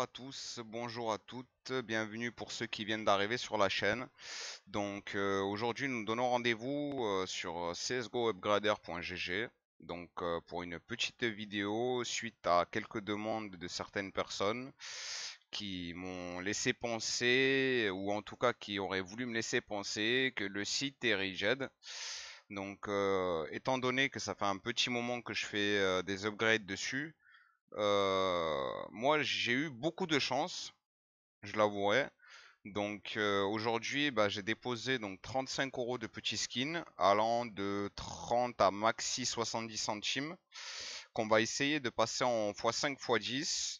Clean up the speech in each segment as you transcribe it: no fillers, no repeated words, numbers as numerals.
Bonjour à tous, bonjour à toutes, bienvenue pour ceux qui viennent d'arriver sur la chaîne. Donc aujourd'hui nous donnons rendez-vous sur csgoupgrader.gg pour une petite vidéo suite à quelques demandes de certaines personnes qui m'ont laissé penser, ou en tout cas qui auraient voulu me laisser penser que le site est rigide. Donc étant donné que ça fait un petit moment que je fais des upgrades dessus, moi j'ai eu beaucoup de chance, je l'avouerai. Donc aujourd'hui j'ai déposé donc 35 € de petits skins allant de 30 à maxi 70 centimes qu'on va essayer de passer en x5 x10.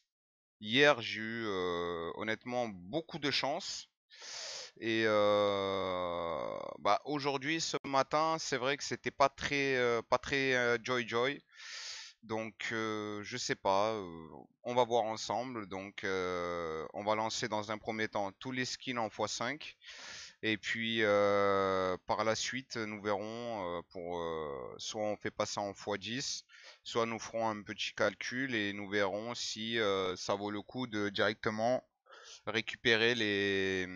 Hier j'ai eu honnêtement beaucoup de chance. Et aujourd'hui, ce matin, c'est vrai que c'était pas très joy joy. Donc je sais pas, on va voir ensemble. Donc on va lancer dans un premier temps tous les skins en x5. Et puis par la suite, nous verrons soit on fait passer en x10, soit nous ferons un petit calcul et nous verrons si ça vaut le coup de directement récupérer les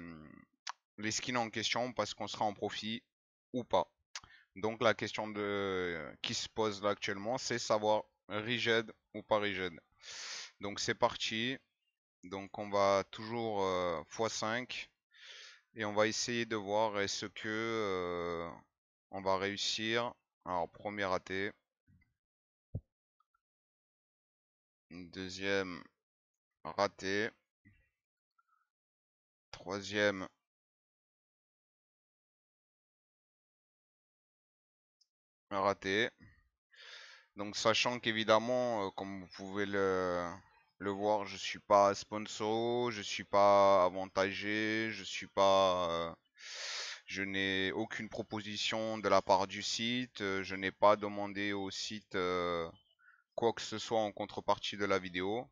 skins en question parce qu'on sera en profit ou pas. Donc la question qui se pose là actuellement, c'est savoir rigid ou pas rigid. Donc c'est parti. Donc on va toujours x5 et on va essayer de voir est-ce que on va réussir. Alors premier raté, deuxième raté, troisième raté. Donc sachant qu'évidemment, comme vous pouvez le voir, je suis pas sponsor, je suis pas avantagé, je n'ai aucune proposition de la part du site, je n'ai pas demandé au site quoi que ce soit en contrepartie de la vidéo.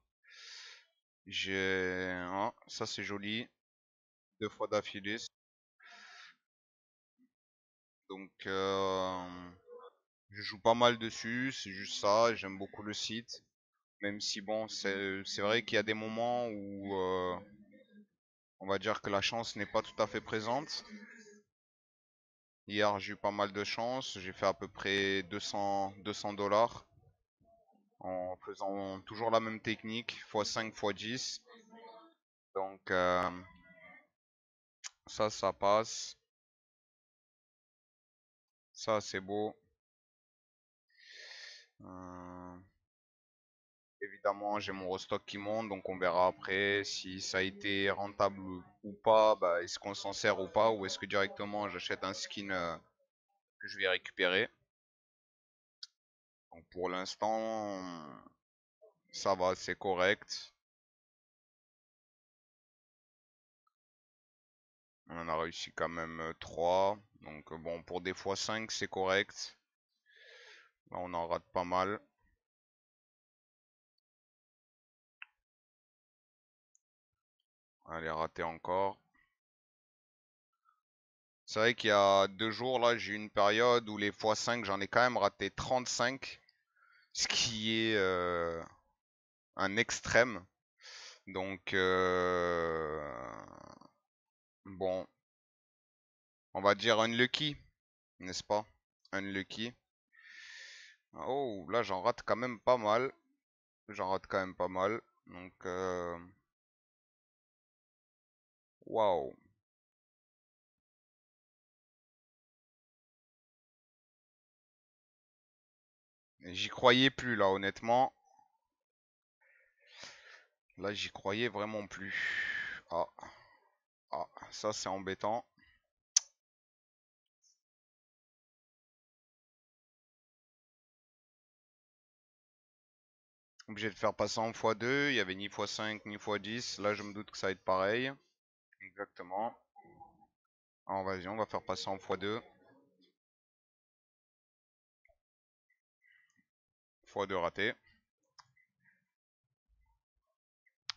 Ça c'est joli, 2 fois d'affilée. Donc je joue pas mal dessus, c'est juste ça, j'aime beaucoup le site. Même si bon, c'est vrai qu'il y a des moments où on va dire que la chance n'est pas tout à fait présente. Hier, j'ai eu pas mal de chance, j'ai fait à peu près 200 $ en faisant toujours la même technique, x5, x10. Donc ça passe. Ça, c'est beau. Euh, Évidemment, j'ai mon restock qui monte, donc on verra après si ça a été rentable ou pas, est-ce qu'on s'en sert ou pas, ou est-ce que directement j'achète un skin que je vais récupérer. Donc pour l'instant, ça va, c'est correct. On en a réussi quand même 3. Donc bon, pour des x5, c'est correct. Là, on en rate pas mal. Allez, raté encore. C'est vrai qu'il y a 2 jours, là, j'ai eu une période où les x5, j'en ai quand même raté 35. Ce qui est un extrême. Donc, bon, on va dire unlucky, n'est-ce pas? Unlucky. Oh, là, j'en rate quand même pas mal. J'en rate quand même pas mal. Donc, waouh. J'y croyais plus là, honnêtement. Là, j'y croyais vraiment plus. Ah, ça c'est embêtant. Obligé de faire passer en x2. Il y avait ni x5 ni x10. Là, je me doute que ça va être pareil. Exactement. Alors, vas-y, on va faire passer en x2. x2 raté.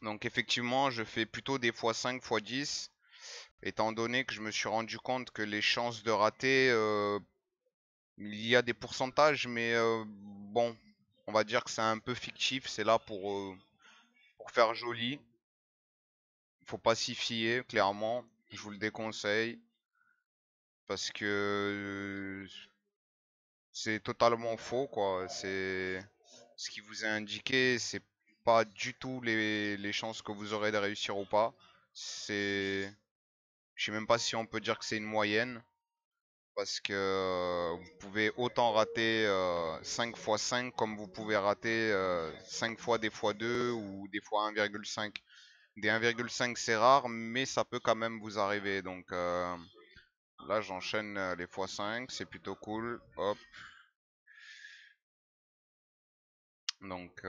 Donc, effectivement, je fais plutôt des x5, x10. Étant donné que je me suis rendu compte que les chances de rater, il y a des pourcentages, mais bon, on va dire que c'est un peu fictif. C'est là pour faire joli. Faut pas s'y fier, clairement. Je vous le déconseille parce que c'est totalement faux, quoi. C'est ce qui vous est indiqué, c'est pas du tout les chances que vous aurez de réussir ou pas. C'est, je sais même pas si on peut dire que c'est une moyenne parce que vous pouvez autant rater 5 fois 5 comme vous pouvez rater 5 fois des fois 2 ou des fois 1,5. Des 1,5 c'est rare, mais ça peut quand même vous arriver. Donc là j'enchaîne les fois 5, c'est plutôt cool. Hop. Donc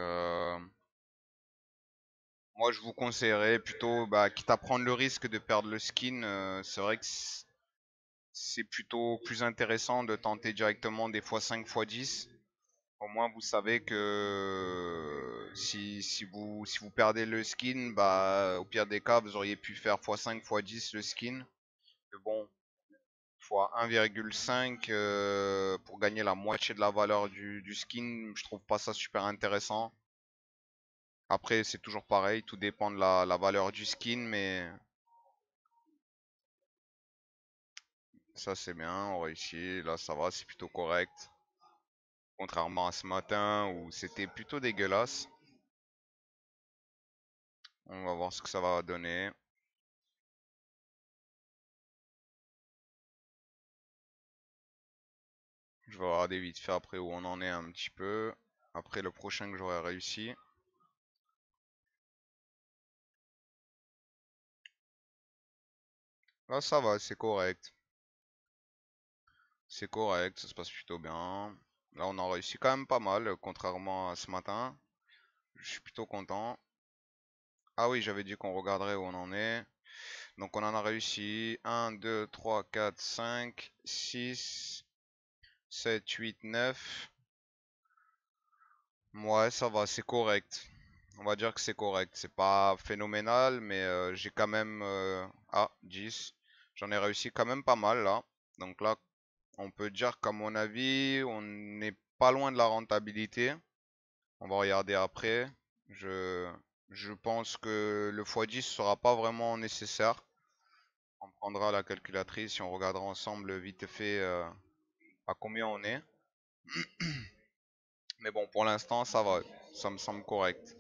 moi je vous conseillerais plutôt, bah, quitte à prendre le risque de perdre le skin, c'est vrai que c'est plutôt plus intéressant de tenter directement des fois 5 fois 10. Au moins, vous savez que si vous perdez le skin, bah, au pire des cas, vous auriez pu faire x5, x10 le skin. Mais bon, fois 1,5 pour gagner la moitié de la valeur du skin, je trouve pas ça super intéressant. Après, c'est toujours pareil, tout dépend de la valeur du skin, mais ça c'est bien, on réussit. Là, ça va, c'est plutôt correct. Contrairement à ce matin où c'était plutôt dégueulasse. On va voir ce que ça va donner. Je vais regarder vite fait après où on en est un petit peu. Après le prochain que j'aurai réussi. Là ça va, c'est correct. C'est correct, ça se passe plutôt bien. Là on a réussi quand même pas mal, contrairement à ce matin. Je suis plutôt content. Ah oui, j'avais dit qu'on regarderait où on en est. Donc on en a réussi 1, 2, 3, 4, 5, 6, 7, 8, 9. Ouais, ça va, c'est correct. On va dire que c'est correct. C'est pas phénoménal, mais j'ai quand même... 10. J'en ai réussi quand même pas mal là. Donc là, on peut dire qu'à mon avis, on n'est pas loin de la rentabilité. On va regarder après. Je, je pense que le x10 sera pas vraiment nécessaire. On prendra la calculatrice et on regardera ensemble vite fait à combien on est. Mais bon, pour l'instant, ça va. Ça me semble correct.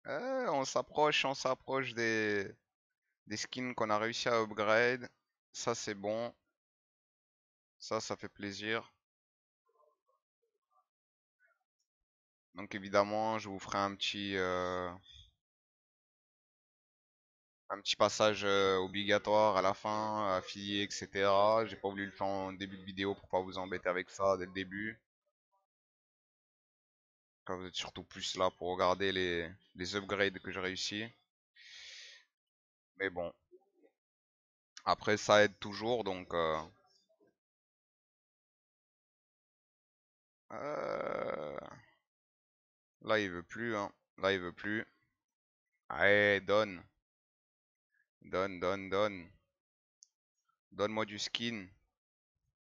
On s'approche des skins qu'on a réussi à upgrade. Ça, c'est bon. Ça fait plaisir. Donc évidemment, je vous ferai un petit passage obligatoire à la fin, affilié, etc. J'ai pas voulu le faire en début de vidéo pour pas vous embêter avec ça dès le début. Quand vous êtes surtout plus là pour regarder les upgrades que j'ai réussi. Mais bon, après ça aide toujours, donc euh, là il veut plus, hein. Là il veut plus. Allez, donne, donne. Donne-moi du skin.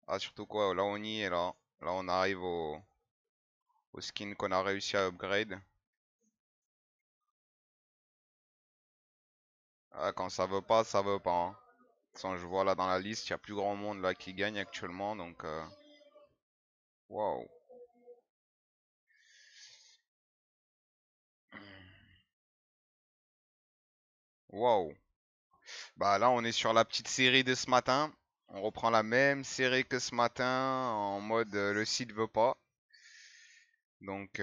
Ah, surtout quoi, là on y est là. Là on arrive au skin qu'on a réussi à upgrade. Ah, quand ça veut pas, ça veut pas, hein. De toute façon, je vois là dans la liste, il y a plus grand monde là qui gagne actuellement, donc waouh. Waouh. Bah là on est sur la petite série de ce matin. On reprend la même série que ce matin en mode le site veut pas. Donc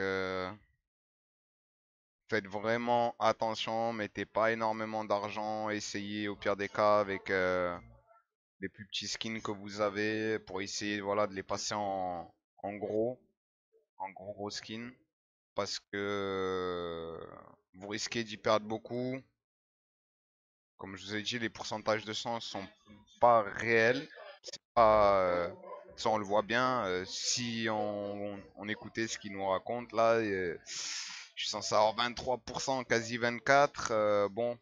faites vraiment attention, mettez pas énormément d'argent, essayez au pire des cas avec les plus petits skins que vous avez pour essayer voilà de les passer en gros, en gros skins parce que vous risquez d'y perdre beaucoup. Comme je vous ai dit, les pourcentages de chance sont pas réels. Pas, ça on le voit bien. Si on écoutait ce qu'il nous raconte là, je suis censé avoir 23%, quasi 24. Bon,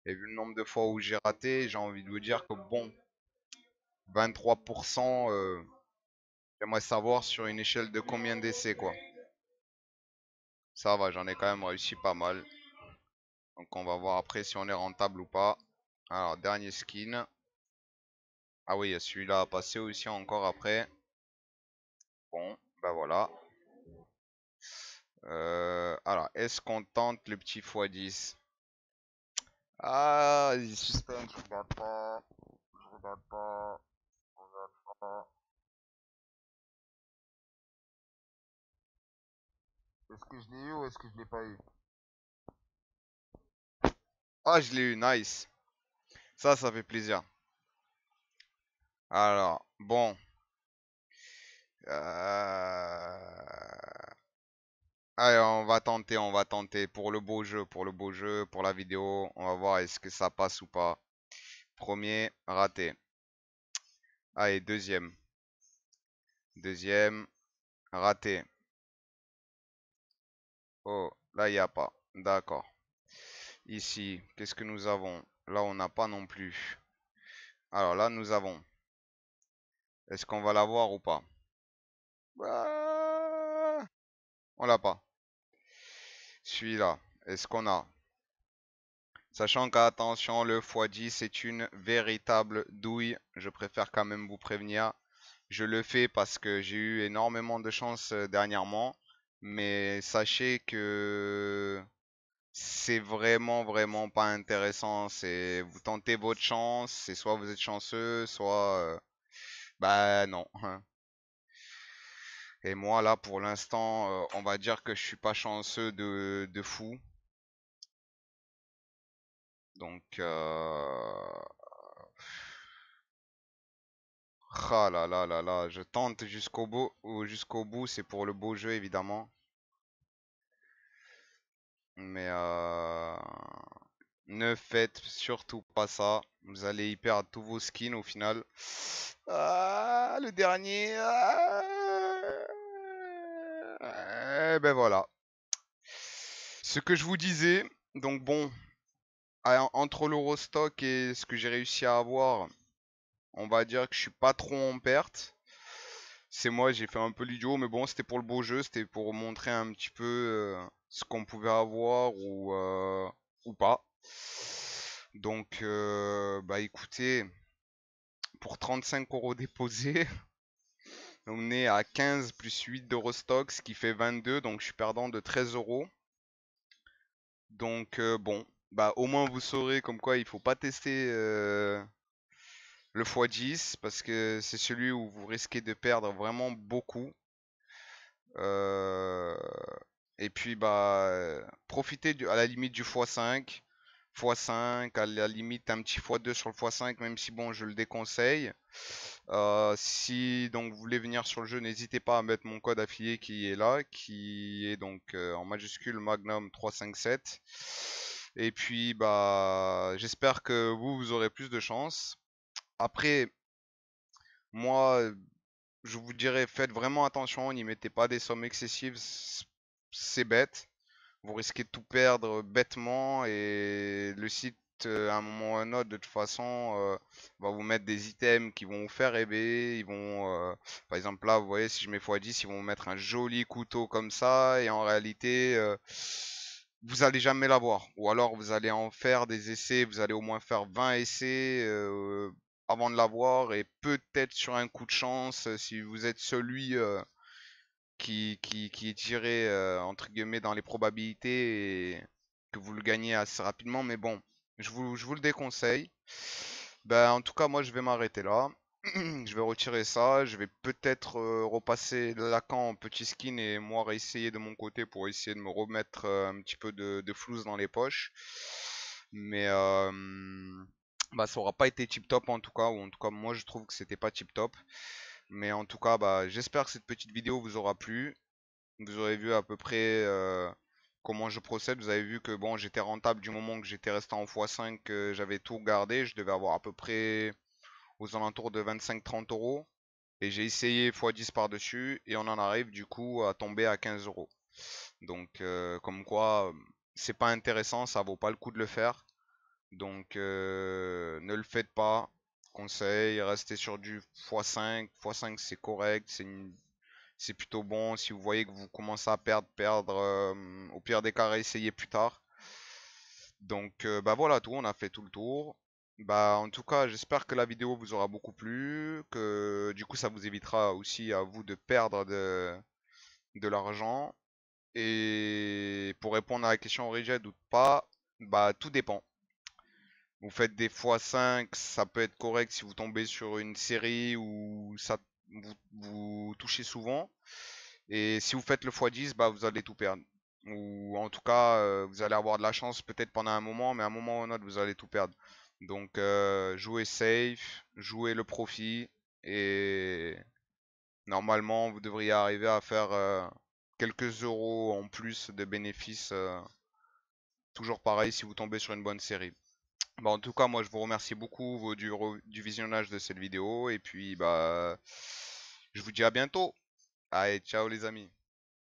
et vu le nombre de fois où j'ai raté, j'ai envie de vous dire que bon, 23%, j'aimerais savoir sur une échelle de combien d'essais quoi. Ça va, j'en ai quand même réussi pas mal. Donc on va voir après si on est rentable ou pas. Alors, dernier skin. Ah oui, il y a celui-là à passer aussi encore après. Bon, bah voilà. Alors, est-ce qu'on tente le petit x10? Ah, suspense, je regarde pas. Je regarde pas. Je regarde pas. Est-ce que je l'ai eu ou est-ce que je l'ai pas eu? Ah, je l'ai eu, nice. Ça fait plaisir. Alors, bon. Allez, on va tenter pour le beau jeu, pour le beau jeu, pour la vidéo. On va voir est-ce que ça passe ou pas. Premier, raté. Allez, deuxième. Deuxième, raté. Oh, là, il n'y a pas. D'accord. Ici, qu'est-ce que nous avons? Là, on n'a pas non plus. Alors là, nous avons. Est-ce qu'on va l'avoir ou pas? Ah, on l'a pas. Celui-là, est-ce qu'on a? Sachant qu'attention, le x10 est une véritable douille. Je préfère quand même vous prévenir. Je le fais parce que j'ai eu énormément de chance dernièrement. Mais sachez que c'est vraiment pas intéressant. C'est vous tentez votre chance, c'est soit vous êtes chanceux, soit bah non. Et moi là pour l'instant, on va dire que je suis pas chanceux de fou. Donc ah là là là là, je tente jusqu'au bout, jusqu'au bout, c'est pour le beau jeu évidemment. Mais ne faites surtout pas ça. Vous allez y perdre tous vos skins au final. Ah, le dernier. Eh ben voilà. Ce que je vous disais. Donc bon, entre l'Eurostock et ce que j'ai réussi à avoir, on va dire que je suis pas trop en perte. C'est moi, j'ai fait un peu l'idiot, mais bon, c'était pour le beau jeu, c'était pour montrer un petit peu ce qu'on pouvait avoir ou pas. Donc, bah écoutez, pour 35 euros déposés, on est à 15 plus 8 d'Eurostock, ce qui fait 22, donc je suis perdant de 13 euros. Donc bon, bah au moins vous saurez comme quoi il faut pas tester le x10 parce que c'est celui où vous risquez de perdre vraiment beaucoup. Euh, et puis bah profitez à la limite du x5, x5, à la limite un petit x2 sur le x5, même si bon je le déconseille. Si donc vous voulez venir sur le jeu, n'hésitez pas à mettre mon code affilié qui est là, qui est donc en majuscule Magnum 357. Et puis bah j'espère que vous aurez plus de chance. Après, moi, je vous dirais, faites vraiment attention, n'y mettez pas des sommes excessives, c'est bête. Vous risquez de tout perdre bêtement et le site, à un moment ou à un autre, de toute façon, va vous mettre des items qui vont vous faire rêver. Ils vont, par exemple, là, vous voyez, si je mets x10, ils vont vous mettre un joli couteau comme ça et en réalité, vous allez jamais l'avoir. Ou alors, vous allez en faire des essais, vous allez au moins faire 20 essais avant de l'avoir et peut-être sur un coup de chance, si vous êtes celui qui est tiré entre guillemets dans les probabilités et que vous le gagnez assez rapidement. Mais bon, je vous le déconseille. Ben, en tout cas, moi, je vais m'arrêter là. Je vais retirer ça. Je vais peut-être repasser Lacan en petit skin et moi réessayer de mon côté pour essayer de me remettre un petit peu de flouze dans les poches. Mais bah, ça aura pas été tip top en tout cas, ou en tout cas, moi, je trouve que c'était pas tip top. Mais en tout cas, bah, j'espère que cette petite vidéo vous aura plu. Vous aurez vu à peu près comment je procède. Vous avez vu que bon, j'étais rentable du moment que j'étais resté en x5, que j'avais tout gardé. Je devais avoir à peu près aux alentours de 25-30 euros. Et j'ai essayé x10 par-dessus et on en arrive du coup à tomber à 15 euros. Donc comme quoi, c'est pas intéressant, ça vaut pas le coup de le faire. Donc ne le faites pas. Conseil, restez sur du x5. x5 c'est correct, c'est plutôt bon. Si vous voyez que vous commencez à perdre, au pire des cas, essayez plus tard. Donc bah voilà tout, on a fait tout le tour. Bah en tout cas, j'espère que la vidéo vous aura beaucoup plu, que du coup ça vous évitera aussi à vous de perdre de l'argent. Et pour répondre à la question origine ou pas, bah tout dépend. Vous faites des x5, ça peut être correct si vous tombez sur une série où ça vous touchez souvent. Et si vous faites le x10, bah vous allez tout perdre. Ou en tout cas, vous allez avoir de la chance peut-être pendant un moment, mais à un moment ou un autre, vous allez tout perdre. Donc jouez safe, jouez le profit, et normalement, vous devriez arriver à faire quelques euros en plus de bénéfices. Toujours pareil si vous tombez sur une bonne série. Bah, en tout cas, moi je vous remercie beaucoup du visionnage de cette vidéo, et puis bah je vous dis à bientôt. Allez, ciao les amis.